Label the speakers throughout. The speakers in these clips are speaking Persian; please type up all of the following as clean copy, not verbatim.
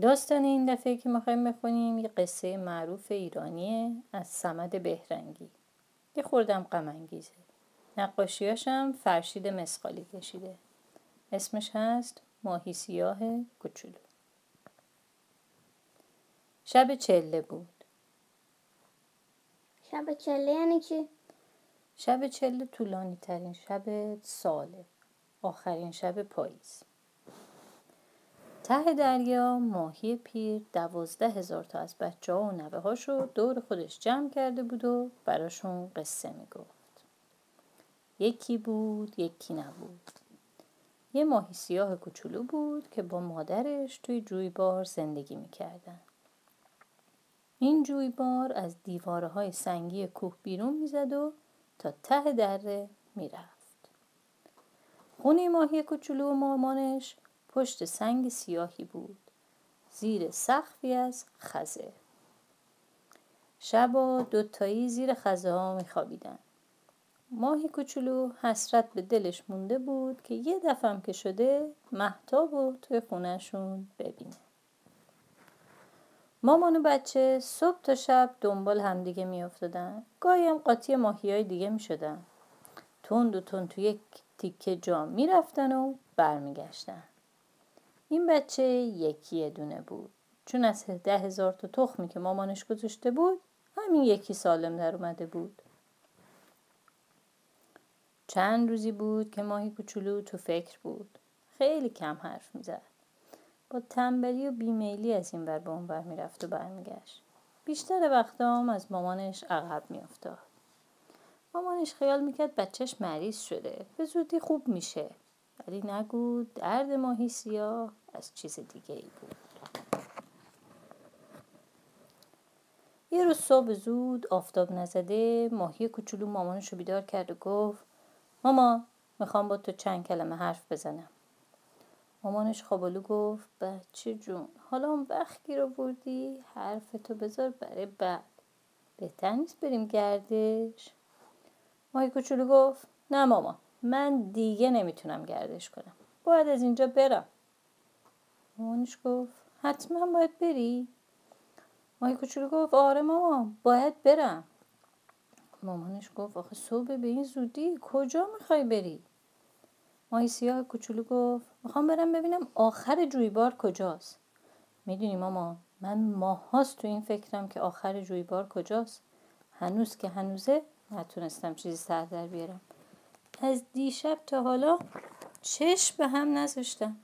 Speaker 1: داستان این دفعه که میخوایم بخونیم یه قصه معروف ایرانیه از صمد بهرنگی. یه خوردم غم انگیزه. نقاشیاشم فرشید مسقالی کشیده. اسمش هست ماهی سیاه کوچولو. شب چله بود.
Speaker 2: شب چله یعنی چی؟
Speaker 1: شب چله طولانی ترین شب ساله. آخرین شب پاییز. ته دریا ماهی پیر 12,000 تا از بچه ها و نوه هاشو دور خودش جمع کرده بود و براشون قصه میگفت. یکی بود یکی نبود. یه ماهی سیاه کوچولو بود که با مادرش توی جویبار زندگی میکردن. این جویبار از دیوارهای سنگی کوه بیرون میزد و تا ته دره میرفت. خونه ماهی کوچولو و مامانش پشت سنگ سیاهی بود، زیر سقفی از خزه. شبا دوتایی زیر خزه ها میخوابیدن. ماهی کوچولو حسرت به دلش مونده بود که یه دفعه که شده مهتاب رو توی خونهشون ببینه. مامان و بچه صبح تا شب دنبال همدیگه میافتادن. گاهی هم قاطی ماهیای دیگه میشدن. تند و تند تو یک تیکه جام میرفتن و برمیگشتن. این بچه یکی دونه بود، چون از 10,000 تا تخمی که مامانش گذاشته بود همین یکی سالم در اومده بود. چند روزی بود که ماهی کوچولو تو فکر بود. خیلی کم حرف میزد. با تنبلی و بیمیلی از این ور به اون ور میرفت و برمیگشت. بیشتر وقتا هم از مامانش عقب میافتاد. مامانش خیال میکرد بچهش مریض شده، به زودی خوب میشه. ولی نگو درد ماهی سیاه از چیز دیگه ای بود. یه روز صبح زود آفتاب نزده ماهی کوچولو مامانشو بیدار کرد و گفت ماما میخوام با تو چند کلمه حرف بزنم. مامانش خوابالو گفت بچه جون حالا اون وقتی رو بردی حرفتو بذار برای بعد. بهتر نیست بریم گردش؟ ماهی کوچولو گفت نه ماما، من دیگه نمیتونم گردش کنم، باید از اینجا برم. مامانش گفت حتما باید بری؟ ماهی کوچولو گفت آره ماما باید برم. مامانش گفت آخه صبح به این زودی کجا میخوای بری؟ ماهی سیاه کوچولو گفت میخوام برم ببینم آخر جویبار کجاست. میدونی ماما من ماهاست تو این فکرم که آخر جویبار کجاست. هنوز که هنوزه نتونستم چیزی سر در بیارم. از دیشب تا حالا چشم به هم نذاشتم.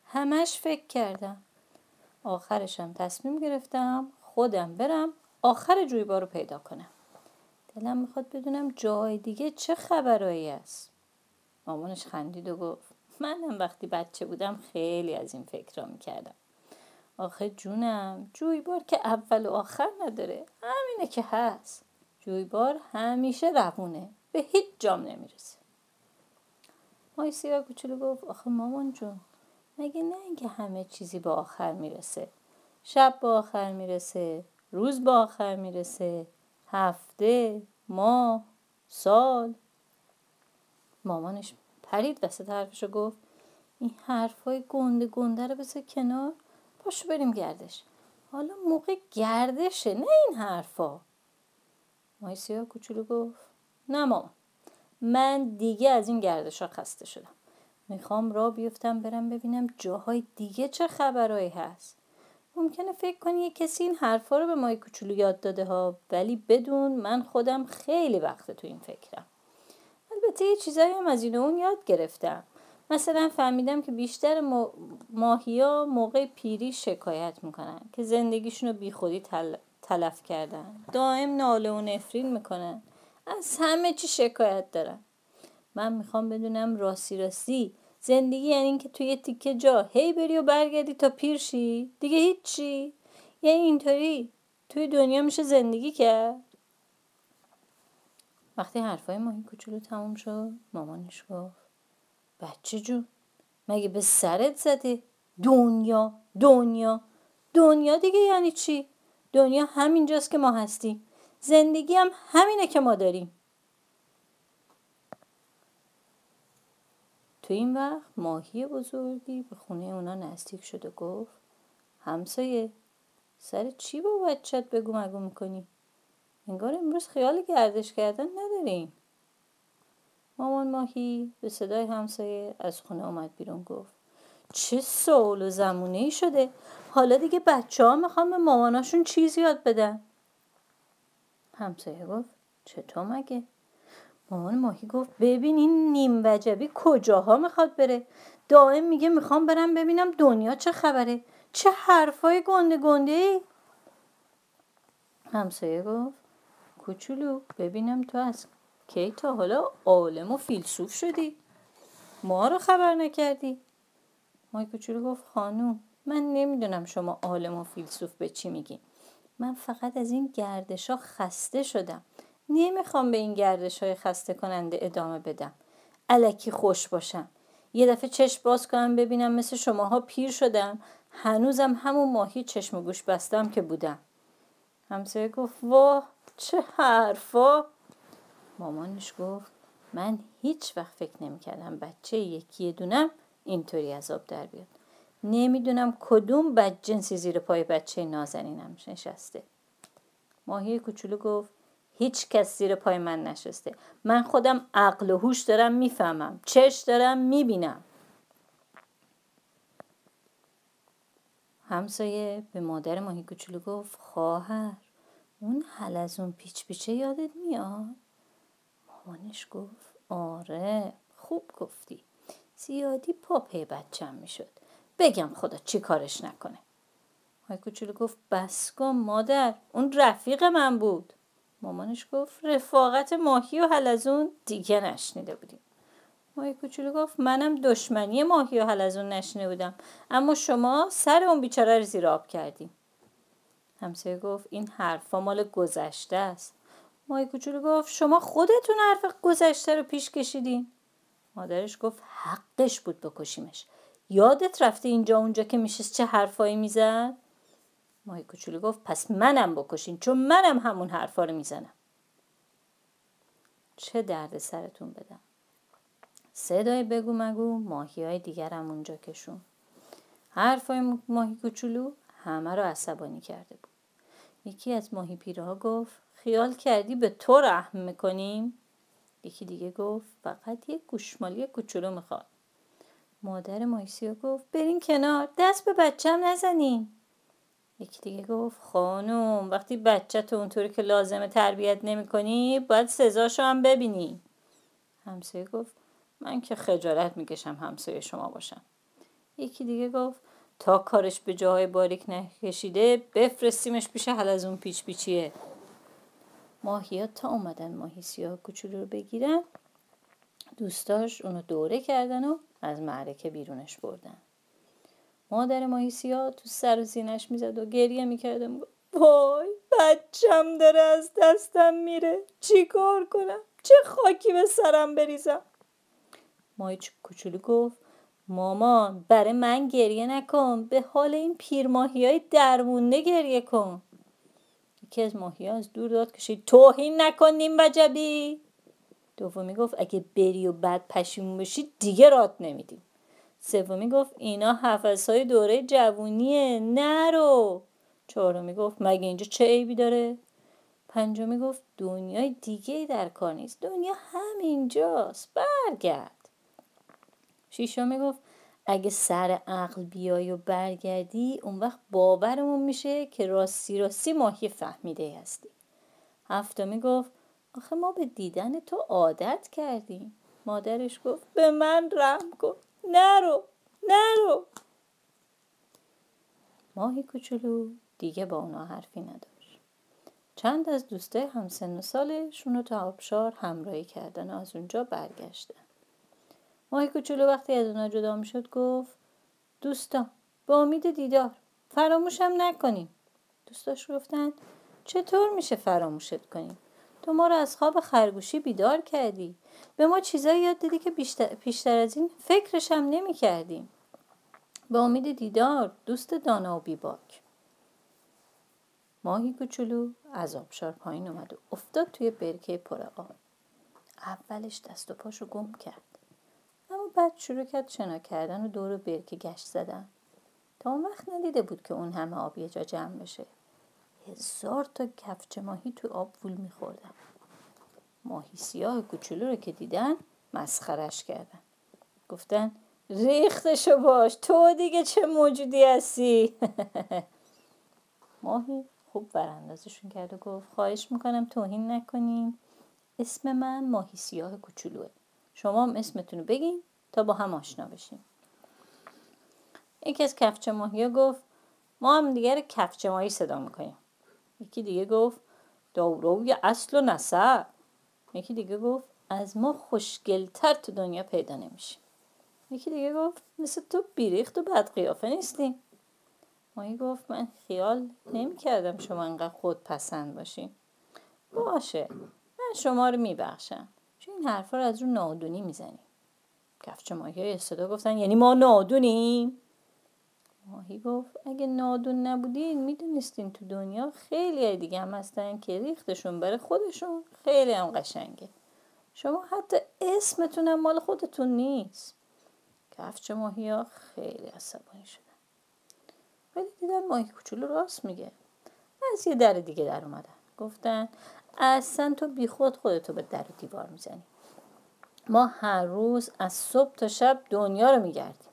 Speaker 1: همش فکر کردم. آخرشم تصمیم گرفتم خودم برم آخر جویبار رو پیدا کنم. دلم میخواد بدونم جای دیگه چه خبرایی است. مامانش خندید و گفت منم وقتی بچه بودم خیلی از این فکر را میکردم. آخه جونم جویبار که اول و آخر نداره، همینه که هست. جویبار همیشه روونه، به هیچ جام نمیرسه. ماهی سیاه کوچولو گفت آخه مامان جون مگه نه اینکه همه چیزی به آخر میرسه. شب به آخر میرسه، روز به آخر میرسه، هفته، ماه، سال. مامانش پرید وسط حرفشو گفت این حرفای گنده گنده رو بذار کنار، پاشو بریم گردش. حالا موقع گردشه نه این حرفا. ماهی سیاه کوچولو گفت نه مامان، من دیگه از این گردشا خسته شدم. میخوام راه بیفتم برم ببینم جاهای دیگه چه خبرایی هست. ممکنه فکر کنی یه کسی این حرفا رو به ماهی کوچولو یاد داده ها، ولی بدون من خودم خیلی وقت تو این فکرم. البته یه چیزایی هم از این اون یاد گرفتم. مثلا فهمیدم که بیشتر ماهیا موقع پیری شکایت میکنن که زندگیشون رو بی خودی تلف کردن. دائم ناله و نفرین میکنن. از همه چی شکایت دارن. من میخوام بدونم راستی زندگی یعنی این که توی یه تیکه جا هی بری و برگردی تا پیر شی؟ دیگه هیچی؟ یعنی اینطوری توی دنیا میشه زندگی کرد؟ وقتی حرفای ماهی کوچولو تموم شد مامانش گفت بچه جون مگه به سرت زده؟ دنیا دنیا دنیا دیگه یعنی چی؟ دنیا همینجاست که ما هستیم. زندگی هم همینه که ما داریم. تو این وقت ماهی بزرگی به خونه اونا نزدیک شد و گفت همسایه، سر چی با بچت بگو مگو میکنی؟ انگار امروز خیال گردش کردن نداریم. مامان ماهی به صدای همسایه از خونه آمد بیرون. گفت چه سوال و زمونه‌ای شده؟ حالا دیگه بچه‌ها میخوان به ماماناشون چیز یاد بدن. همسایه گفت چطور مگه؟ مامان ماهی گفت ببین این نیم وجبی کجاها میخواد بره؟ دائم میگه میخوام برم ببینم دنیا چه خبره. چه حرفای گنده گنده ای؟ همسایه گفت کوچولو ببینم تو از کی تا حالا عالم و فیلسوف شدی؟ ما رو خبر نکردی؟ ماهی کوچولو گفت خانوم من نمیدونم شما عالم و فیلسوف به چی میگین. من فقط از این گردشا خسته شدم. نمیخوام به این گردشای خسته کننده ادامه بدم. الکی خوش باشم. یه دفعه چشم باز کنم ببینم مثل شماها پیر شدم. هنوزم همون ماهی چشم و گوش بستم که بودم. همسایه گفت واه چه حرفا. مامانش گفت من هیچ وقت فکر نمی کردم بچه یکی دونم اینطوری از آب در بیاد. نمیدونم کدوم بدجنسی زیر پای بچه نازنینم نشسته. ماهی کوچولو گفت هیچ کس زیر پای من نشسته. من خودم عقل و هوش دارم میفهمم. چش دارم میبینم. همسایه به مادر ماهی کوچولو گفت خواهر اون حلزون پیچ پیچه یادت میاد؟ مامانش گفت آره خوب گفتی. زیادی پاپه بچم میشد. بگم خدا چی کارش نکنه. ماهی کوچولو گفت بس کن مادر اون رفیق من بود. مامانش گفت رفاقت ماهی و حلزون دیگه نشنیده بودیم. ماهی کوچولو گفت منم دشمنی ماهی و حلزون نشنیده بودم اما شما سر اون بیچاره رو زیر آب کردیم. همسایه گفت این حرفا مال گذشته است. ماهی کوچولو گفت شما خودتون حرف گذشته رو پیش کشیدین. مادرش گفت حقش بود بکشیمش. یادت رفته اینجا اونجا که میشست چه حرفایی میزد؟ ماهی کوچولو گفت پس منم بکشین چون منم همون حرفا رو میزنم. چه درد سرتون بدم. صدای بگو مگو ماهی های دیگرم اونجا کشون. حرفای ماهی کوچولو همه رو عصبانی کرده بود. یکی از ماهی پیرها گفت خیال کردی به تو رحم میکنیم؟ یکی دیگه گفت فقط یک گوشمالی کوچولو میخواد. مادر ماهی سیاه گفت برین کنار دست به بچم نزنین. یکی دیگه گفت خانوم وقتی بچه تو اونطوری که لازمه تربیت نمی کنی باید سزاشو هم ببینی. همسایه گفت من که خجالت میکشم همسایه شما باشم. یکی دیگه گفت تا کارش به جاهای باریک نکشیده بفرستیمش پیش حلزون پیچ پیچیه. ماهی‌ها تا اومدن ماهی سیاه کوچولو رو بگیرن دوستاش اونو دوره کردن و از معرکه بیرونش بردن. مادر ماهی سیاه تو سر و سینش میزد و گریه میکرد و میگفت وای بچم داره از دستم میره چی کار کنم چه خاکی به سرم بریزم. ماهی کوچولو گفت مامان برای من گریه نکن به حال این پیر ماهی های درمونده گریه کن. یکی از ماهی ها از دور داد کشید توهین نکن نیم وجبی. دومی گفت اگه بری و بعد پشیمون بشی دیگه رات نمیدیم. سومی گفت اینا حفظهای دوره جوونیه نرو. چهارمی گفت مگه اینجا چه عیبی داره؟ پنجمی گفت دنیای دیگه در کار نیست دنیا همینجاست برگرد. ششمی گفت اگه سر عقل بیای و برگردی اون وقت باورمون میشه که راستی ماهی فهمیده هستی. هفتمی گفت آخه ما به دیدن تو عادت کردیم. مادرش گفت به من رحم کن نرو. ماهی کوچولو دیگه با اونا حرفی نداشت. چند از دوستای همسن و سالشون رو تا آبشار همراهی کردن و از اونجا برگشتن. ماهی کوچولو وقتی از اونا جدا میشد گفت دوستان به امید دیدار فراموشم نکنیم. دوستاش گفتن چطور میشه فراموشت کنیم؟ تو ما رو از خواب خرگوشی بیدار کردی. به ما چیزایی یاد دادی که پیشتر از این فکرش هم نمی کردیم. به امید دیدار دوست دانا و بیباک. ماهی کوچولو از آبشار پایین اومد و افتاد توی برکه پر آب. اولش دست و پاشو گم کرد اما بعد شروع کرد شنا کردن و دور برکه گشت زدن تا اون وقت ندیده بود که اون همه آب یه جا جمع بشه. 1000 تا کفچه ماهی تو آب وول میخوردن. ماهی سیاه کوچولو رو که دیدن مسخرش کردن. گفتن ریختشو باش، تو دیگه چه موجودی هستی؟ ماهی خوب براندازشون کرد و گفت خواهش میکنم توهین نکنین. اسم من ماهی سیاه کوچولوه. شما هم اسمتون رو بگین تا با هم آشنا بشیم. یکی از کفچه ماهی ها گفت ما هم دیگر کفچه ماهی صدا میکنیم. یکی دیگه گفت دوروی اصل و نسب. یکی دیگه گفت از ما خوشگلتر تو دنیا پیدا نمیشه. یکی دیگه گفت مثل تو بیریخت و بدقیافه نیستیم. ماهی گفت من خیال نمی کردم شما انقدر خود پسند باشین. باشه من شما رو میبخشم چون این حرفا رو از رو نادونی میزنیم. کفچه ماهی های صدا گفتن یعنی ما نادونیم؟ ماهی گفت اگه نادون نبودین میدونستین تو دنیا خیلی دیگه هم هستن که ریختشون برای خودشون خیلی هم قشنگه. شما حتی اسمتون هم مال خودتون نیست. کفچه ماهی ها خیلی عصبانی شدن. ولی دیدن ماهی کوچولو راست میگه. از یه در دیگه در اومدن. گفتن اصلا تو بی خودتو به در و دیوار میزنی. ما هر روز از صبح تا شب دنیا رو میگردیم.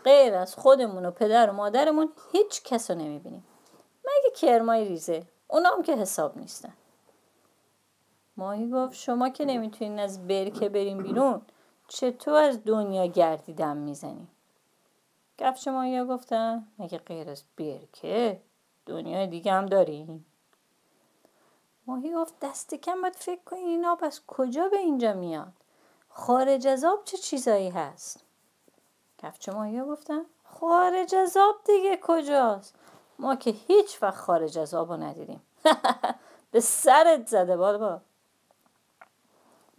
Speaker 1: غیر از خودمون و پدر و مادرمون هیچ کس رو نمیبینیم. مگه کرمای ریزه. اونا هم که حساب نیستن. ماهی گفت شما که نمیتونین از برکه بریم بیرون چطور از دنیا گردیدن میزنی؟ کفچه ماهی ها گفتن مگه غیر از برکه دنیای دیگه هم داریم؟ ماهی گفت دست کم باید فکر کنین این آب از کجا به اینجا میاد؟ خارج از آب چه چیزایی هست؟ کفچه ماهی ها گفتن خارج از آب دیگه کجاست؟ ما که هیچ وقت خارج از آب رو ندیدیم. به سرت زده بابا.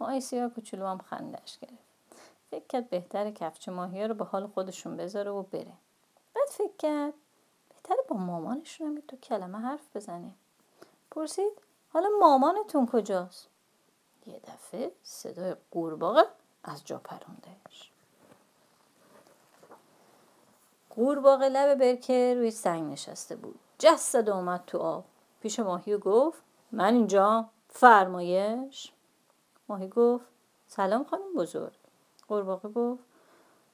Speaker 1: ماهی سیاه کوچولو هم خندش گرفت. فکر کرد بهتره کفچه ماهی ها رو به حال خودشون بذاره و بره. بعد فکر کرد بهتره با مامانشون هم 2 کلمه حرف بزنه. پرسید حالا مامانتون کجاست؟ یه دفعه صدای قورباغه از جا پروندهش. قورباغه لب برکه روی سنگ نشسته بود. جست زد و اومد تو آب. پیش ماهی گفت من اینجا، فرمایش؟ ماهی گفت سلام خانم بزرگ. قورباغه گفت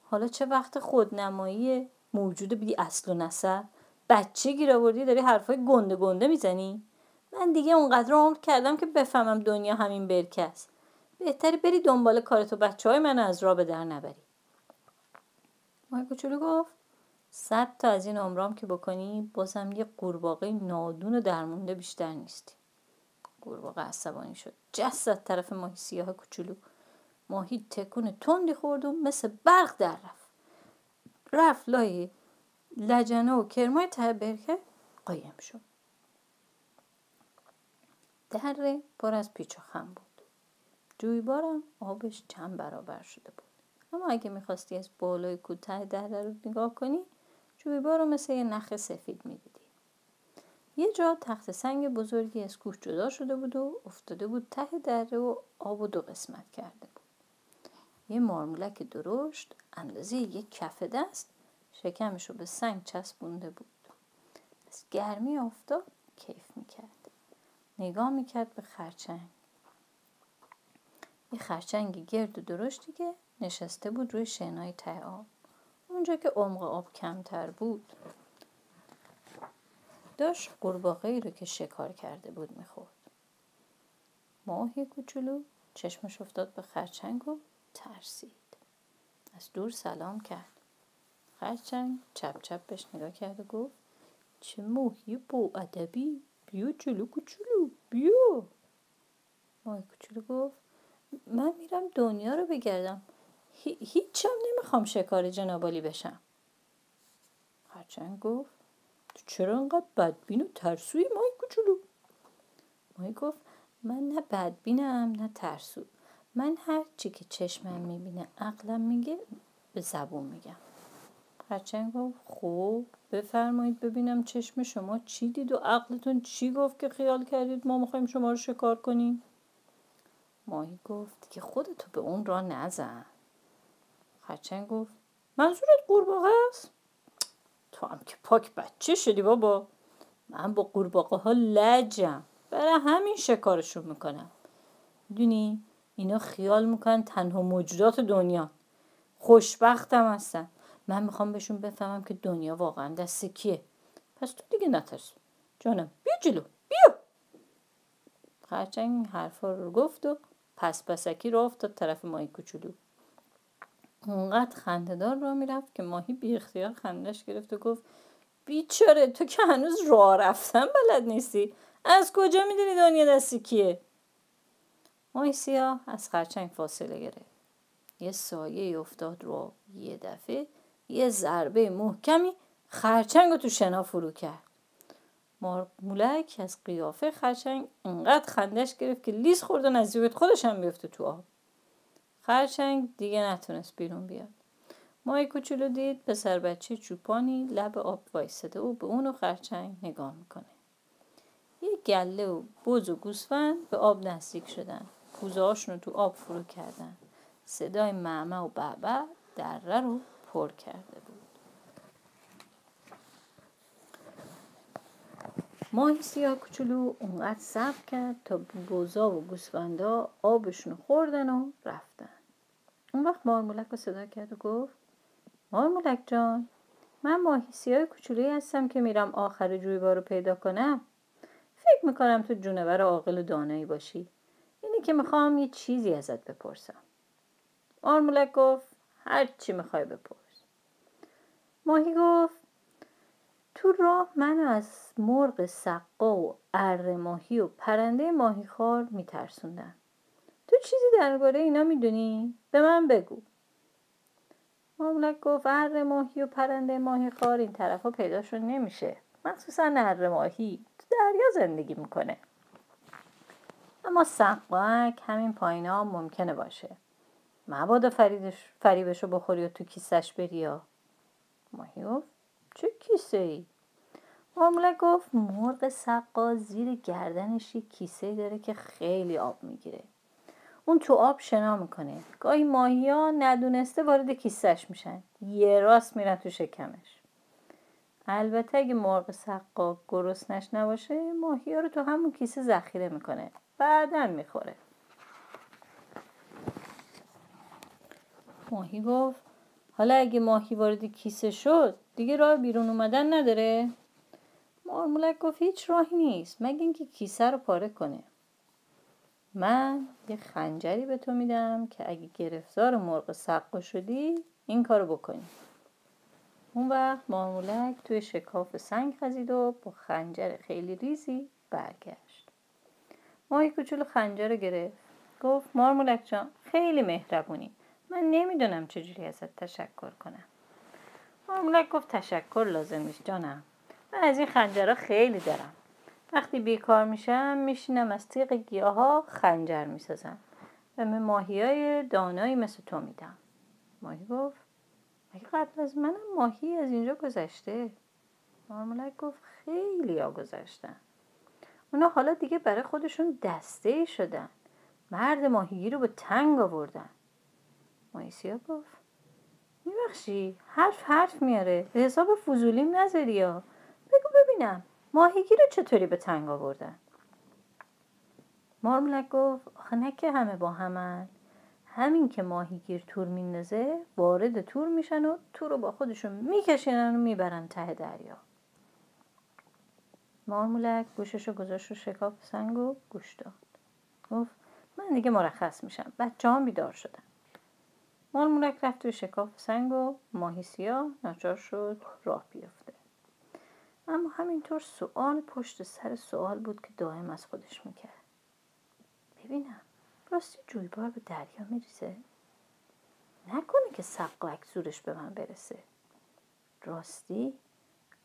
Speaker 1: حالا چه وقت خودنمایی موجود بی اصل و نسب؟ بچه گیر آوردی داری حرفای گنده گنده میزنی؟ من دیگه اونقدر عمر کردم که بفهمم دنیا همین برکه است. بهتری بری دنبال کارتو، بچه‌های من از راه به در نبری. ماهی کوچولو گفت 100 تا از این عمرام که بکنی بازم یه قورباغه نادون و درمونده بیشتر نیستی. قورباغه عصبانی شد. جست زد طرف ماهی سیاه کوچولو. ماهی تکون تندی خورد و مثل برق در رفت لای لجنه و کرمای ته برکه قایم شد. دره پر از پیچ و خم بود. جویبارم آبش چند برابر شده بود. اما اگه میخواستی از بالای کوته دره رو نگاه کنی جویبار رو مثل یه نخ سفید میدیدی. یه جا تخت سنگ بزرگی از کوه جدا شده بود و افتاده بود ته دره و آب و 2 قسمت کرده بود. یه مارمولک درشت اندازه 1 کف دست شکمش رو به سنگ چسبونده بود. از گرمی آفتاب کیف میکرد. نگاه میکرد به خرچنگ. یه خرچنگ گرد و درشتی که نشسته بود روی شنای ته آب. اونجا که عمق آب کمتر بود داشت قورباغه‌ای رو که شکار کرده بود میخورد. ماهی کوچولو چشمش افتاد به خرچنگ و ترسید. از دور سلام کرد. خرچنگ چپ چپ بهش نگاه کرد و گفت چه ماهی با ادبی، بیا جلو کوچولو بیا. ماهی کوچولو گفت من میرم دنیا رو بگردم، هیچم نمیخوام شکار جنابالی بشم. خرچنگ گفت تو چرا انقدر بدبین و ترسوی ماهی کوچولو؟ ماهی گفت من نه بدبینم نه ترسو. من هر چی که چشمم میبینه عقلم میگه به زبون میگم. خرچنگ گفت خب بفرمایید ببینم چشم شما چی دید و عقلتون چی گفت که خیال کردید ما میخوایم شما رو شکار کنیم؟ ماهی گفت که خودتو به اون راه نزن. خرچنگ گفت منظورت قورباغه است؟ تو هم که پاک بچه شدی بابا. من با قورباغه ها لجم، برای همین شکارشون میکنم. دونی اینا خیال میکنن تنها موجودات دنیا، خوشبختم هستن. من میخوام بهشون بفهمم که دنیا واقعا دست کیه. پس تو دیگه نترس جانم، بیا جلو بیا. خرچنگ این حرفا رو گفت و پسکی رو افتاد طرف ماهی کوچولو. اونقدر خنده‌دار راه میرفت که ماهی بی اختیار خندش گرفت و گفت بیچاره تو که هنوز راه رفتن بلد نیستی، از کجا میدونی دنیا دستی کیه؟ ماهی سیاه از خرچنگ فاصله گرفت. یه سایه افتاد رو، یه دفعه یه ضربه محکمی خرچنگ رو تو شنا فرو کرد. مارمولک از قیافه خرچنگ انقدر خندش گرفت که لیز خورد و نزدیک خودش هم بیفته تو آب. خرچنگ دیگه نتونست بیرون بیاد. ماهی کوچولو دید پسر بچه چوپانی لب آب وایساده و به اون و خرچنگ نگاه میکنه. یه گله و بز و گوسفند به آب نزدیک شدن. کوزه هاشون رو تو آب فرو کردن. صدای معمه و بعبع دره رو پر کرده بود. ماهی سیاه کوچولو اونقدر صبر کرد تا بزا و گوسفندا آبشون خوردن و رفتن. اون وقت مارمولک رو صدا کرد و گفت مارمولک جان، من ماهی سیاه کوچولویی هستم که میرم آخر جویبار رو پیدا کنم. فکر میکنم تو جونور عاقل و دانایی باشی. اینی که میخوام یه چیزی ازت بپرسم. مارمولک گفت هر چی میخوای بپرس. ماهی گفت تو راه منو از مرغ سقا و اره ماهی و پرنده ماهی خار میترسوندن. تو چیزی درباره اینا میدونی؟ به من بگو. مارمولک گفت اره ماهی و پرنده ماهی خار این طرفا پیداشون نمیشه. مخصوصا اره ماهی تو دریا زندگی میکنه. اما سقاک همین پایینا ممکنه باشه. مبادا فریبشو بخوری و تو کیسش بری یا. ماهی گفت چه کیسه ای؟ مارمولک گفت مرغ سقا زیر گردنش یک کیسه داره که خیلی آب میگیره. اون تو آب شنا میکنه. گاهی ماهی ها ندونسته وارد کیسهش میشن. یه راست میرن تو شکمش. البته اگه مرغ سقا گرسنش نباشه ماهی ها رو تو همون کیسه ذخیره میکنه. بعداً میخوره. ماهی گفت حالا اگه ماهی وارد کیسه شد دیگه راه بیرون اومدن نداره؟ مارمولک گفت هیچ راهی نیست مگه اینکه کیسه رو پاره کنه. من یه خنجری به تو میدم که اگه گرفتار مرغ سقا شدی این کارو بکنی. اون وقت مارمولک توی شکاف سنگ خزید و با خنجر خیلی ریزی برگشت. ماهی کوچولو خنجر رو گرفت. گفت مارمولک جان خیلی مهربونی. من نمیدونم چجوری ازت تشکر کنم. مارمولک گفت تشکر لازم نیست جانم. من از این خنجرها خیلی دارم. وقتی بیکار میشم میشینم از تیغ گیاها خنجر میسازم و به ماهیای دانایی مثل تو میدم. ماهی گفت مگه قبل از منم ماهی از اینجا گذشته؟ مارمولک گفت خیلی ها گذشتن. اونا حالا دیگه برای خودشون دسته شدن. مرد ماهیگیر رو به تنگ آوردن. ماهی سیاه گفت میبخشی حرف میاره، به حساب فضولیم نذاری یا. بگو ببینم ماهیگیر رو چطوری به تنگ آوردن؟ مارمولک گفت آخه نه که همه با همن. همین که ماهیگیر تور میندازه وارد تور میشن و تور رو با خودشون میکشنن و میبرن ته دریا. مارمولک گوششو گذاشت رو شکاف سنگ و گوش داد. گفت من دیگه مرخص میشم، بچه‌هام بیدار شدن. مارمولک رفت توی شکاف سنگ و ماهی سیاه ناچار شد راه بیفته. اما همینطور سوال پشت سر سوال بود که دائم از خودش میکرد. ببینم راستی جویبار به دریا میریزه؟ نکنه که سقاک زورش به من برسه؟ راستی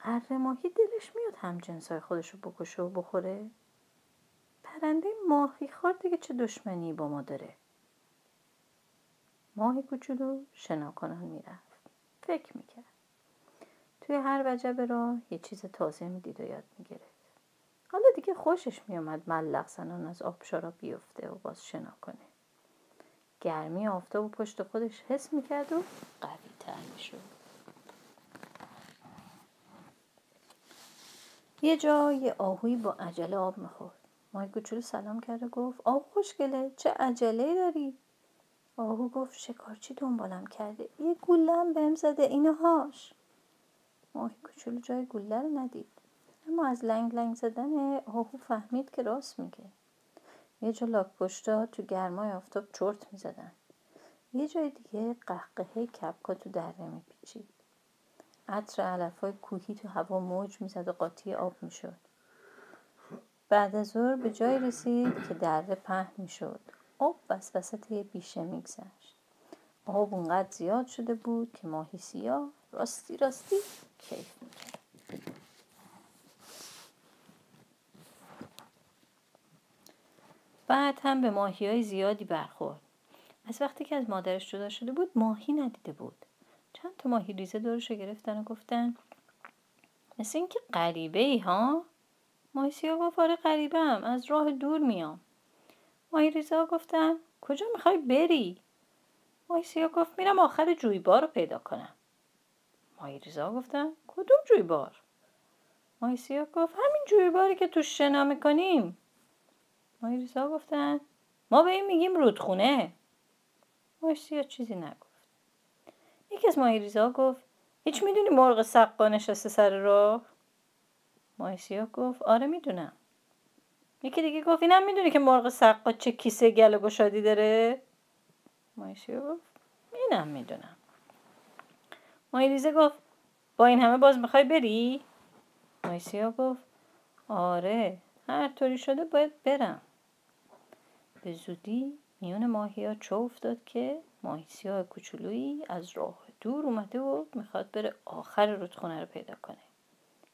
Speaker 1: اره ماهی دلش میاد هم جنسای خودشو بکشه و بخوره؟ پرنده ماهی خار دیگه چه دشمنی با ما داره؟ ماهی کوچولو شنا کنان میرفت. فکر میکرد. توی هر وجب راه یه چیز تازه میدید و یاد میگرفت. حالا دیگه خوشش میومد ملق زنان از آبشارا بیفته و باز شنا کنه. گرمی آفتاب و پشت خودش حس میکرد و قوی تر میشد. یه جا یه آهوی با عجله آب میخورد. ماهی کوچولو سلام کرد و گفت آب خوشگله، چه عجله داری؟ آهو گفت شکارچی دنبالم کرده، یه گوله‌ام بهم زده، اینهاش. ماهی کوچولو جای گوله رو ندید، اما از لنگ لنگ زدن آهو فهمید که راست میگه. یه جا لاک پشتا تو گرمای آفتاب چرت میزدن. یه جای دیگه قهقهه کبکا تو دره میپیچید. عطر علفای کوهی تو هوا موج میزد و قاطی آب میشد. بعد از ظهر به جای رسید که دره پهن میشد. آب وسط یه بیشه میگذشت. آب اونقدر زیاد شده بود که ماهی سیاه راستی کیف میکرد. بعد هم به ماهی‌های زیادی برخورد. از وقتی که از مادرش جدا شده بود ماهی ندیده بود. چند تا ماهی ریزه دورشو گرفتن و گفتن مثل این که غریبه ای ها؟ ماهی سیاه گفت آره غریبه‌ام، از راه دور میام. ماهی ریزه ها گفتن کجا میخوای بری؟ ماهی سیاه گفت میرم آخر جویبار رو پیدا کنم. ماهی ریزه ها گفتن کدوم جویبار؟ ماهی سیاه گفت همین جویباری که تو شنا میکنیم. ماهی ریزه ها گفتن ما به این میگیم رودخونه. ماهی سیاه چیزی نگفت. یکی از ماهی ریزه ها گفت هیچ میدونی مرغ سقا نشسته سر راه؟ ماهی سیاه گفت آره میدونم. یکی دیگه گفت اینم میدونی که مرغ سقا چه کیسه گل و گشادی داره؟ ماهی سیاه گفت اینم میدونم. ماهی ریزه گفت با این همه باز میخوای بری؟ ماهی سیاه گفت آره هر طوری شده باید برم. به زودی میون ماهی ها چو افتاد که ماهی سیاه کوچولویی از راه دور اومده و میخواد بره آخر رودخونه رو پیدا کنه.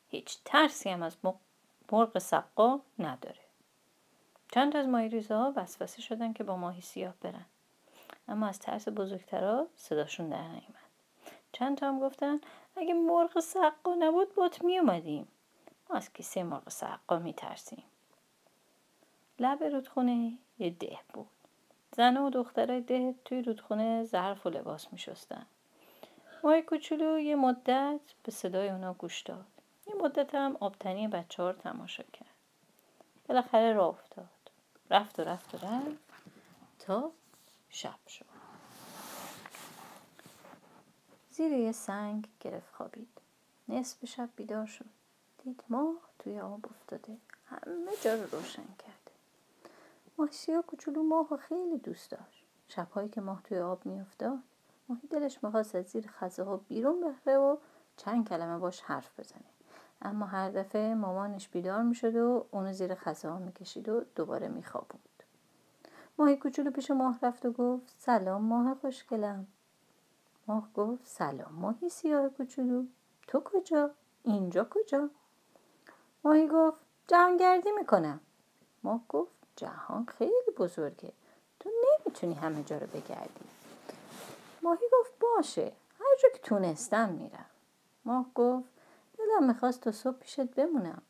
Speaker 1: هیچ ترسی هم از مرغ سقا نداره. چند از ماهی ریزه ها وسوسه شدن که با ماهی سیاه برن، اما از ترس بزرگترا صداشون در نیامد. چند تا هم گفتن اگه مرغ سقا نبود بات می اومدیم. ما از کیسه مرغ سقا می ترسیم. لب رودخونه یه ده بود. زن و دخترای ده توی رودخونه ظرف و لباس می شستن. ماهی کوچولو یه مدت به صدای اونا گوش داد. یه مدت هم آبتنی بچه ها رو تماشا کرد. بالاخره راه افتاد. رفت تا شب شد. زیر یه سنگ گرفت خوابید. نصف شب بیدار شد. دید ماه توی آب افتاده. همه جا رو روشن کرده. ماهی سیاه کوچولو ماه رو خیلی دوست داشت. شبهایی که ماه توی آب میافتاد ماهی دلش میخواست از زیر خزه ها بیرون بره و چند کلمه باش حرف بزنه. اما هر دفعه مامانش بیدار میشد و اونو زیر خزه ها میکشید و دوباره میخوابوند. ماهی کوچولو پیش ماه رفت و گفت سلام ماه خوشگلم. ماه گفت سلام ماهی سیاه کوچولو، تو کجا؟ اینجا کجا؟ ماهی گفت جهانگردی میکنم. ماه گفت جهان خیلی بزرگه، تو نمیتونی همه جا رو بگردی. ماهی گفت باشه، هر جا که تونستم میرم. ماه گفت دلم میخواست تا صبح پیشت بمونم،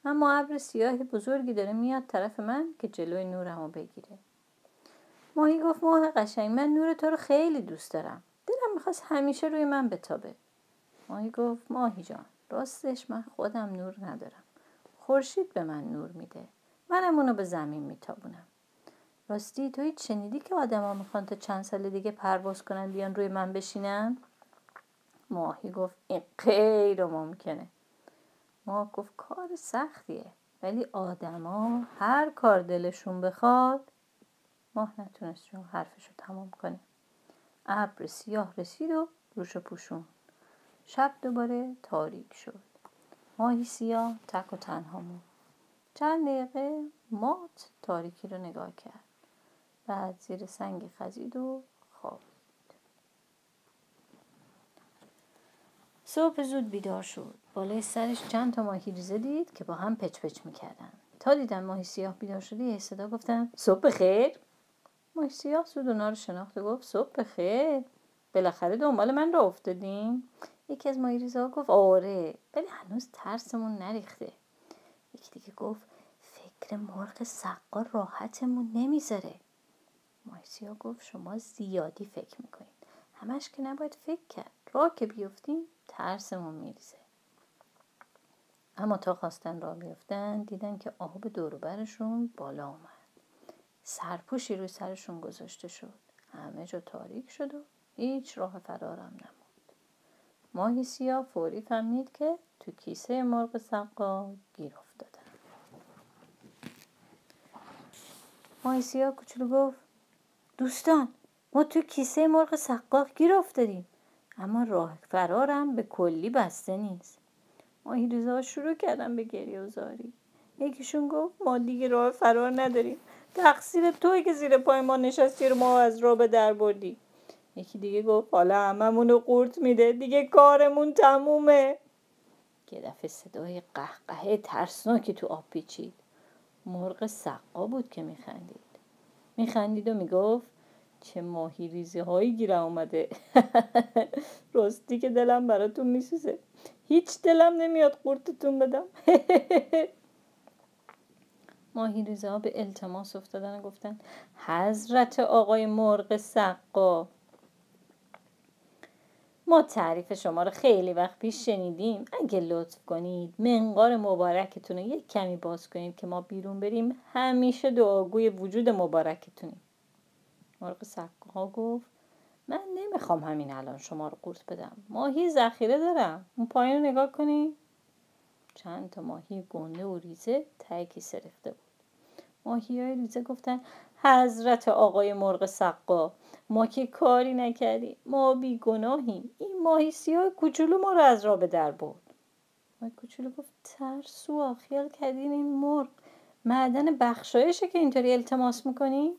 Speaker 1: اما ابر سیاه بزرگی داره میاد طرف من که جلوی نورمو بگیره. ماهی گفت ماه قشنگ، من نور تو رو خیلی دوست دارم، دلم میخواست همیشه روی من بتابه. ماهی گفت ماهی جان، راستش من خودم نور ندارم، خورشید به من نور میده، منم اونو به زمین میتابونم. راستی تو هیچ شنیدی که آدما میخوان تا چند سال دیگه پرواز کنن بیان روی من بشینن؟ ماهی گفت این غیر ممکنه. ماه گفت کار سختیه، ولی آدما هر کار دلشون بخواد. ماه نتونست رو حرفشو تمام کنه. ابر سیاه رسید و روشو پوشون. شب دوباره تاریک شد. ماهی سیاه تک و تنها موند. چند دقیقه مات تاریکی رو نگاه کرد. بعد زیر سنگ خزید و خوابید. صبح زود بیدار شد. بالای سرش چند تا ماهی ریزه دید که با هم پچ پچ میکردن. تا دیدن ماهی سیاه بیدار شده یه صدا گفتن صبح خیر. ماهی سیاه زود اونا رو شناخت و گفت صبح خیر، بالاخره دنبال من را افتادین؟ یکی از ماهی ریزه ها گفت آره، ولی هنوز ترسمون نریخته. یکی دیگه گفت فکر مرغ سقا راحتمون نمیذاره. ماهی سیاه گفت شما زیادی فکر میکنین، همش که نباید فکر کرد، راه که بیفتیم ترسمون میریزه. اما تا خواستن راه بیفتن دیدن که آب دور و برشون بالا آمد. سرپوشی روی سرشون گذاشته شد. همه جا تاریک شد و هیچ راه فرارم نموند. ماهی سیاه فوری فهمید که تو کیسه مرغ سقا گیر افتادن. ماهی سیاه کوچولو گفت دوستان، ما تو کیسه مرغ سقا گیر افتادیم، اما راه فرارم به کلی بسته نیست. ماهی ریزه‌ها شروع کردن به گریه و زاری. یکیشون گفت ما دیگه راه فرار نداریم، تقصیر توی که زیر پای ما نشستی رو ما از راه به در بردی. یکی دیگه گفت حالا هممونو قورت میده، دیگه کارمون تمومه. یه دفعه صدای قهقهه ترسناکی تو آب پیچید. مرغ سقا بود که میخندید و میگفت چه ماهی ریزی هایی گیرم اومده. راستی که دلم براتون میسوزه، هیچ دلم نمیاد قورتتون بدم. ماهی ریزه ها به التماس افتادن و گفتن حضرت آقای مرغ سقا، ما تعریف شما رو خیلی وقت پیش شنیدیم. اگه لطف کنید منقار مبارکتون رو یک کمی باز کنید که ما بیرون بریم، همیشه دعاگوی وجود مبارکتونیم. مرغ سقا گفت من نمیخوام همین الان شما رو قورت بدم، ماهی ذخیره دارم، اون پایین رو نگاه کنی. چند تا ماهی گنده و ریزه ته کیسه ریخته بود. ماهی‌های ریزه گفتن حضرت آقای مرغ سقا، ما که کاری نکردیم، ما بیگناهیم، این ماهی سیاه کوچولو ما رو از راه به در برد. ماهی کوچولو گفت ترسوا، خیال کردین این مرغ معدن بخشایشه که اینطوری التماس میکنی؟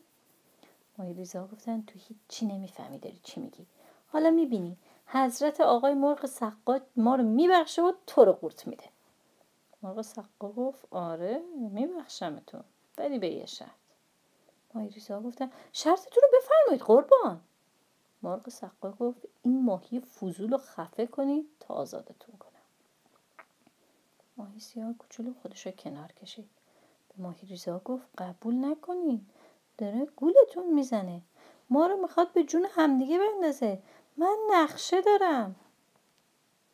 Speaker 1: ماهی ریزه ها گفتن تو هیچی نمیفهمی داری چی میگی، حالا میبینی حضرت آقای مرغ سقا ما رو میبخشه و تو رو قورت میده. مرغ سقا گفت آره میبخشمتون، ولی به یه شرط. ماهی ریزه ها گفتن شرطتون رو بفرمایید قربان. مرغ سقا گفت این ماهی فضول رو خفه کنید تا آزادتون کنم. ماهی سیاه کوچولو خودش رو کنار کشید. به ماهی ریزه ها گفت قبول نکنین، داره گولتون میزنه، ما رو میخواد به جون همدیگه بندازه، من نقشه دارم.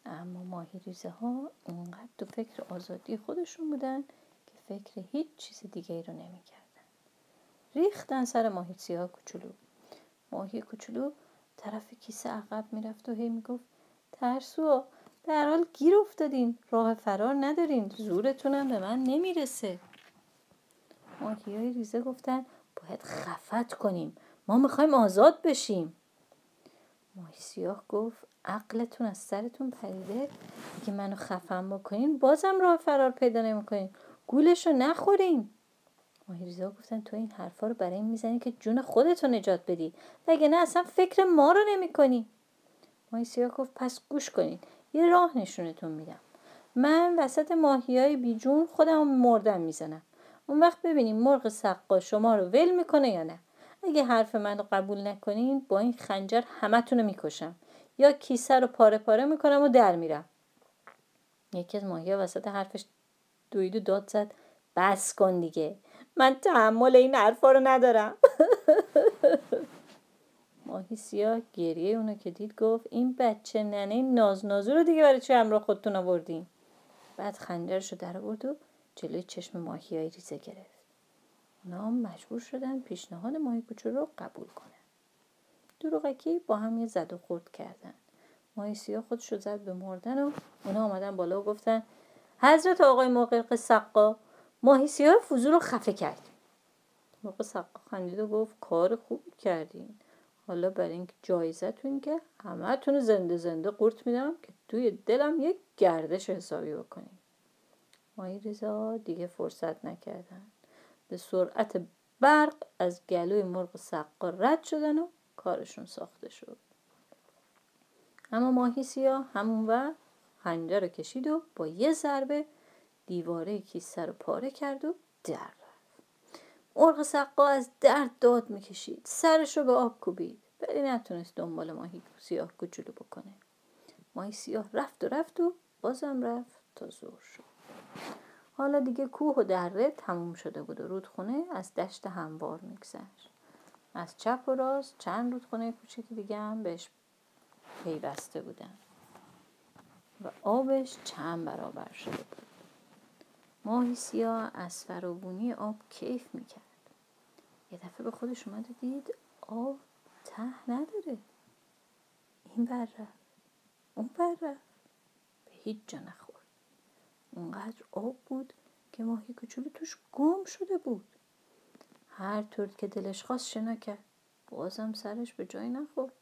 Speaker 1: اما ماهی ریزه ها اونقدر تو فکر آزادی خودشون بودن که فکر هیچ چیز دیگه ای رو نمیکردن. ریختن سر ماهی سیاه کوچولو. ماهی کوچولو طرف کیسه عقب میرفت و هی میگفت ترسو، در حال گیر افتادین، راه فرار ندارین، زورتونم به من نمیرسه. ماهی‌های ریزه گفتن باید خفت کنیم، ما میخوایم آزاد بشیم. ماهی سیاه گفت عقلتون از سرتون پریده، اگه منو خفن بکنین بازم راه فرار پیدا نمیکنین، گولشو نخورین. ماهی ریزه گفتن تو این حرفا رو برای این میزنی که جون خودتو نجات بدی، اگه نه اصلا فکر ما رو نمیکنی. ماهی سیاه گفت پس گوش کنین، یه راه نشونتون میدم. من وسط ماهیای بیجون خودم مردن میزنم، اون وقت ببینیم مرغ سقا شما رو ول میکنه یا نه. اگه حرف من رو قبول نکنین با این خنجر همتون رو میکشم یا کیسه رو پاره پاره میکنم و در میرم. یکی از ماهی‌ها وسط حرفش دوید و داد زد بس کن دیگه، من تحمل این حرفا رو ندارم. ماهی سیاه گریه اونو که دید گفت این بچه ننه ناز نازو رو دیگه برای چه همراه خودتون آوردین؟ بعد خنجرشو در آورد و جلوی چشم ماهی‌های ریزه گرفت. اونا هم مجبور شدن پیشنهاد ماهی کوچولو رو قبول کنن. دروغکی با هم یه زد و خورد کردن. ماهی سیاه خودشو زد به مردن و اونا آمدن بالا و گفتن حضرت آقای مرغ سقا، ماهی سیاه فضول رو خفه کرد. مرغ سقا خندید و گفت کار خوب کردین، حالا برای اینکه جایزتون که همه‌تون زنده زنده قورت میدم که توی دلم یک گردش حسابی بکنین. ماهی ریزا دیگه فرصت نکردن، به سرعت برق از گلوی مرغ سقا رد شدن و کارشون ساخته شد. اما ماهی سیاه همون وقت خنجر رو کشید و با یه ضربه دیواره کیسه رو پاره کرد و در رفت. مرغ سقا از درد داد میکشید، سرش رو به آب کوبید، ولی نتونست دنبال ماهی سیاه کوچولو بکنه. ماهی سیاه رفت و بازم رفت تا زور شد. حالا دیگه کوه و دره تموم شده بود و رودخونه از دشت هموار میگذشت. از چپ و راست چند رودخونه کوچیک دیگه هم بهش پیوسته بودن و آبش چند برابر شده بود. ماهی سیاه از فراوانی آب کیف میکرد. یه دفعه به خودش اومد و دید آب ته نداره. این بر رفت، اون بر رفت، به هیچ جا نخورد. اونقدر آب بود که ماهی کوچولو توش گم شده بود. هر طور که دلش خواست شنا کرد، بازم سرش به جای نخورد.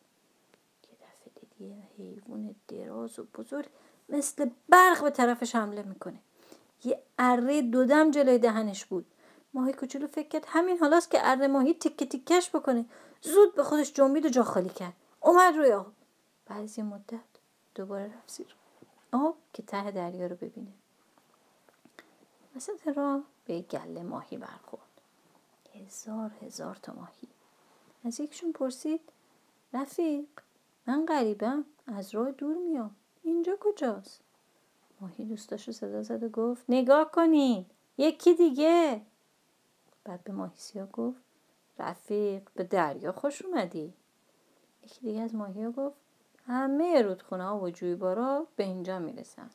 Speaker 1: یه دفعه دید یه حیوان دراز و بزرگ مثل برق به طرفش حمله میکنه. یه اره دودم جلوی دهنش بود. ماهی کوچولو فکر کرد همین حالاست که اره ماهی تیکه تیکش بکنه. زود به خودش جنبید و جا خالی کرد. اومد روی آب. بعد از یه مدت دوباره رفت زیر آب که ته دریا رو ببینه. وسط راه به گله ماهی برخورد. هزار تا ماهی. از یکشون پرسید رفیق، من غریبم، از راه دور میام، اینجا کجاست؟ ماهی دوستاشو صدا زد و گفت نگاه کنین، یکی دیگه. بعد به ماهی سیاه گفت رفیق، به دریا خوش اومدی. یکی دیگه از ماهی‌ها گفت همه رودخونه ها و جویبارا به اینجا میرسن،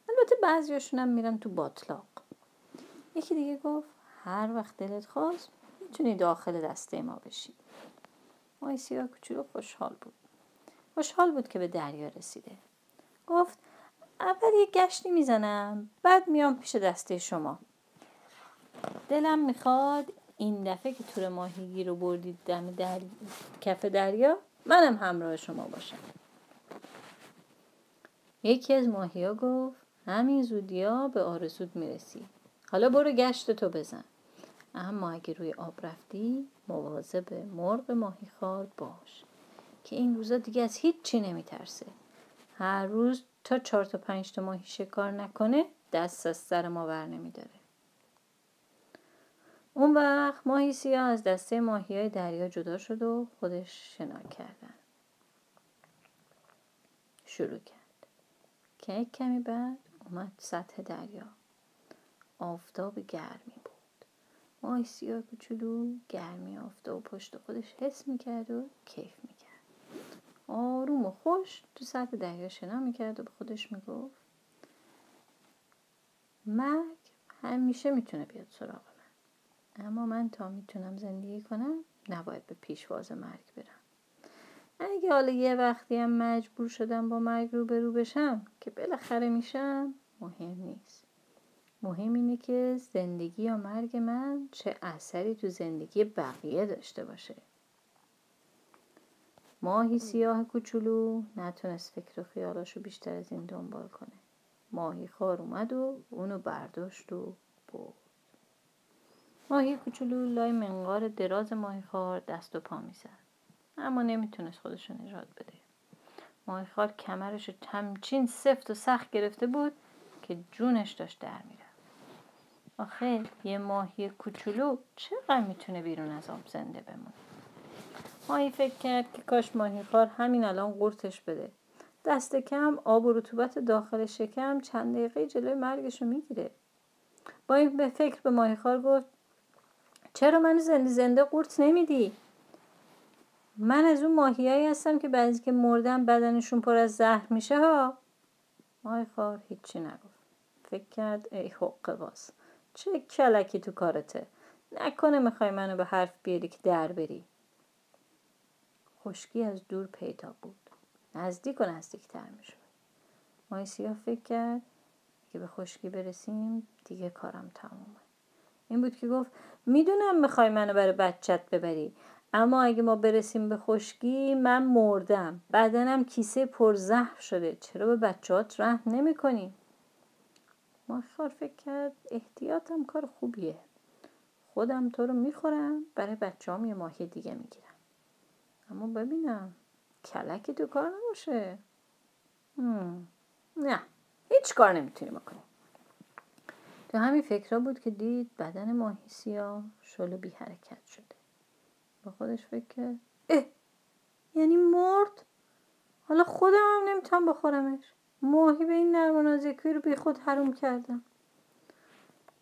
Speaker 1: البته بعضیاشون هم میرن تو باطلاق. یکی دیگه گفت هر وقت دلت خواست میتونی داخل دسته ما بشی. ماهی سیاه کوچولو خوشحال بود که به دریا رسیده. گفت اول یه گشتی میزنم، بعد میام پیش دسته شما. دلم میخواد این دفعه که تور ماهیگیر رو بردید کف دریا، منم همراه شما باشم. یکی از ماهی‌ها گفت همین زودیا به آرزوت میرسی. حالا برو گشت تو بزن. اما اگه روی آب رفتی مواظب مرغ ماهیخوار باش که این روزا دیگه از هیچ چی نمیترسه. هر روز تا 4 تا 5 تا ماهی شکار نکنه دست از سر ما بر نمیداره. اون وقت ماهی سیاه از دسته ماهی‌های دریا جدا شد و خودش شنا کردن شروع کرد که یک کمی بعد اومد سطح دریا. آفتاب گرمی بود. ماهی سیاه کوچولو گرمی آفتاب پشت خودش حس میکرد و کیف میکرد. آروم و خوش تو سطح دریا شنا میکرد و به خودش میگفت مرگ همیشه میتونه بیاد سراغ من، اما من تا میتونم زندگی کنم نباید به پیشواز مرگ برم. اگه حالا یه وقتی هم مجبور شدم با مرگ روبرو بشم که بالاخره میشم، مهم نیست. مهم اینه که زندگی یا مرگ من چه اثری تو زندگی بقیه داشته باشه. ماهی سیاه کوچولو نتونست فکر و خیالاشو بیشتر از این دنبال کنه. ماهی خوار اومد و اونو برداشت و برد. ماهی کوچولو لای منقار دراز ماهی خوار دست و پا میزد، اما نمیتونست خودشو نجات بده. ماهی خوار کمرشو همچین سفت و سخت گرفته بود که جونش داشت در میرفت. آخه یه ماهی کوچولو چقدر میتونه بیرون از آب زنده بمونه؟ ماهی فکر کرد که کاش ماهی خوار همین الان قورتش بده. دست کم آب و رطوبت داخل شکم چند دقیقه جلوی مرگشو میگیره. با این به فکر به ماهی خوار گفت چرا من زنده قورت نمیدی؟ من از اون ماهیایی هستم که بعضی که مردن بدنشون پر از زهر میشه ها. ماهی خوار هیچی نگفت. فکر کرد ای حقه باز، چه کلکی تو کارته، نکنه میخوای منو به حرف بیاری که در بری. خشکی از دور پیدا بود، نزدیک و نزدیکتر میشد. ماهی سیاه فکر کرد که به خشکی برسیم دیگه کارم تمومه. این بود که گفت میدونم میخوای منو برای بچت ببری، اما اگه ما برسیم به خشکی من مردم، بدنم کیسه پر زهر شده، چرا به بچه‌هات رحم نمی کنی؟ ماهی خوار فکر کرد احتیاطم کار خوبیه، خودم تو رو میخورم، برای بچه‌هام یه ماهی دیگه میگیرم، اما ببینم کلکی تو کار نباشه. نه هیچ کار نمیتونی بکنی. تو همین فکرها بود که دید بدن ماهی سیاه شل و بی حرکت شده. با خودش فکر کرد یعنی مرد؟ حالا خودم هم نمیتونم بخورمش. ماهی به این نرم و نازکی رو بی خود حروم کردم.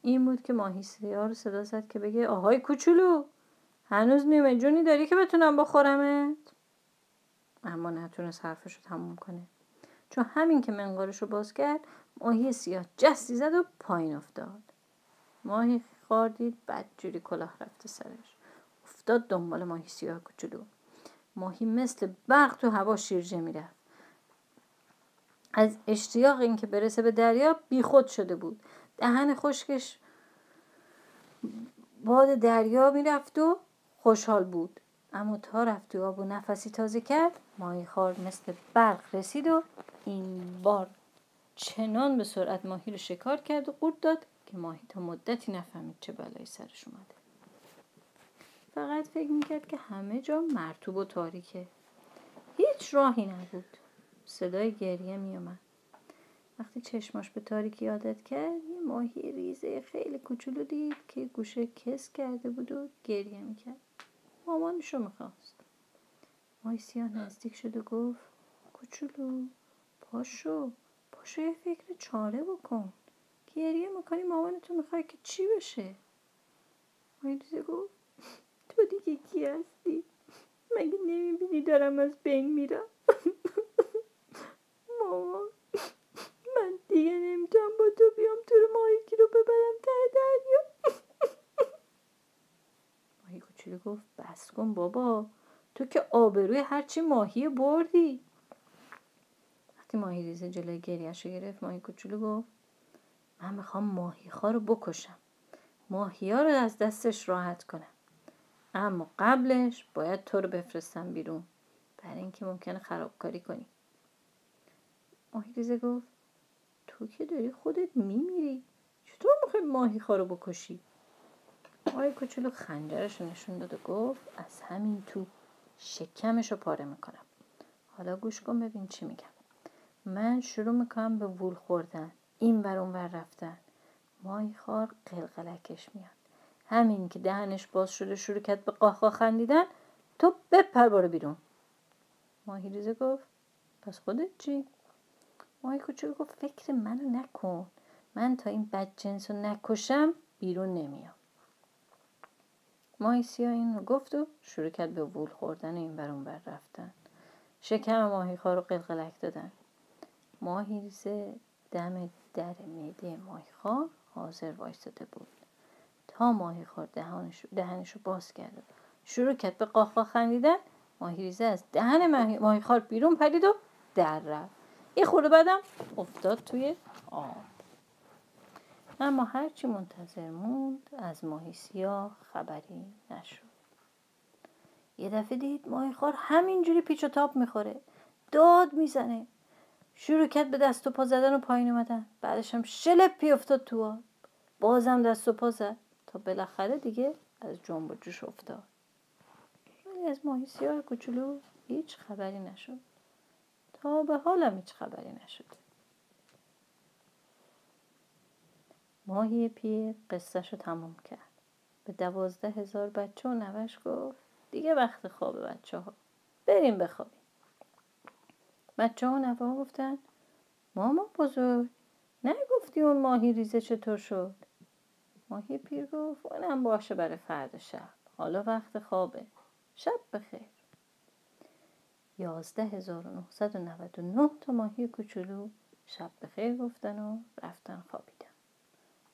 Speaker 1: این بود که ماهی سیاه رو صدا زد که بگه آهای کوچولو، هنوز نیمه جونی داری که بتونم بخورمت؟ اما نتونست حرفش رو تموم کنه، چون همین که منقارش رو باز کرد ماهی سیاه جستی زد و پایین افتاد. ماهی خار دید بدجوری کلاه رفته سرش. افتاد دنبال ماهی سیاه کوچولو. ماهی مثل برق تو هوا شیرجه میرفت. از اشتیاق اینکه برسه به دریا بیخود شده بود. دهن خشکش باد دریا میرفت و خوشحال بود. اما تا رفت تو آب و نفسی تازه کرد، ماهی خار مثل برق رسید و این بار چنان به سرعت ماهی رو شکار کرد و قورت داد که ماهی تا مدتی نفهمید چه بلایی سرش اومده. فقط فکر میکرد که همه جا مرطوب و تاریکه. هیچ راهی نبود. صدای گریه میومد. وقتی چشماش به تاریکی عادت کرد، یه ماهی ریزه خیلی کوچولو دید که گوشه کس کرده بود و گریه میکرد. مامانشو میخواست. ماهی سیاه نزدیک شد و گفت کوچولو پاشو یه فکر چاره بکن. گریه میکنی مامانتو میخوای که چی بشه؟ ماهی ریزه گفت تو دیگه کی هستی؟ مگه نمیبینی دارم از بین میرم؟ مامان من دیگه نمیتونم با تو بیام تو رو ماهیگیر رو ببرم ته دریا. ماهی کوچولو گفت بس کن بابا، تو که آبروی هرچی ماهی بردی. وقتی ماهی ریزه جلوی گریه‌شو گرفت، ماهی کوچولو گفت من میخوام ماهیخوار رو بکشم، ماهی‌ها رو از دستش راحت کنم، اما قبلش باید تو رو بفرستم بیرون برای اینکه ممکنه خرابکاری کنی. ماهی ریزه گفت تو که داری خودت میمیری، چطور میخوای ماهیخوار رو بکشی؟ ماهی کوچولو خنجرش رو نشون داد و گفت از همین تو شکمش رو پاره میکنم. حالا گوش کن ببین چی میگم. من شروع میکنم به وول خوردن، این ور اون ور رفتن. ماهیخوار قلقلکش میاد. همین که دهنش باز شده شروع کرد به قاقا خندیدن، تو بپر برو بیرون. ماهی ریزه گفت پس خودت چی؟ ماهی کوچولو گفت فکر منو نکن، من تا این بدجنس رو نکشم بیرون نمیام. ماهی سیاه این رو گفت و شروع کرد به وول خوردن این ور اون ور رفتن. شکم ماهیخوار رو قلقلک دادن. ماهی ریزه دم در معده ماهیخوار حاضر وایستاده بود تا ماهیخوار دهنشو باز کرد. شروع کرد به قاقا خندیدن. ماهی ریزه از دهن ماهیخوار بیرون پرید و در رفت. یه خورده بعدم افتاد توی آب. اما هرچی منتظر موند از ماهی سیاه خبری نشد. یه دفعه دید ماهیخوار همینجوری پیچ و تاب میخوره، داد میزنه. شروع کرد به دست و پا زدن و پایین اومدن. بعدش هم شلپی افتاد تو آب. بازم دست و پا زد تا بالاخره دیگه از جنب و جوش افتاد. ولی از ماهی سیاه کوچولو هیچ خبری نشد. تا به حالم هیچ خبری نشد. ماهی پیر قصه‌شو تمام کرد. به 12,000 بچه و نوش گفت دیگه وقت خواب بچه ها، بریم بخوابیم. بچه ها و نوه گفتن ماما بزرگ نگفتی اون ماهی ریزه چطور شد؟ ماهی پیر گفت اونم باشه برای فردا شب، حالا وقت خوابه، شب بخیر. 11,999 تا ماهی کوچولو شب بخیر گفتن و رفتن خوابیدن.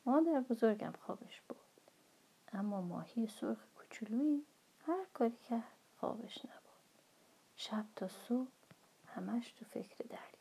Speaker 1: مادر بزرگم خوابش بود، اما ماهی سرخ کوچولویی هر کاری کرد خوابش نبود. شب تا صبح همش تو فکر دریا.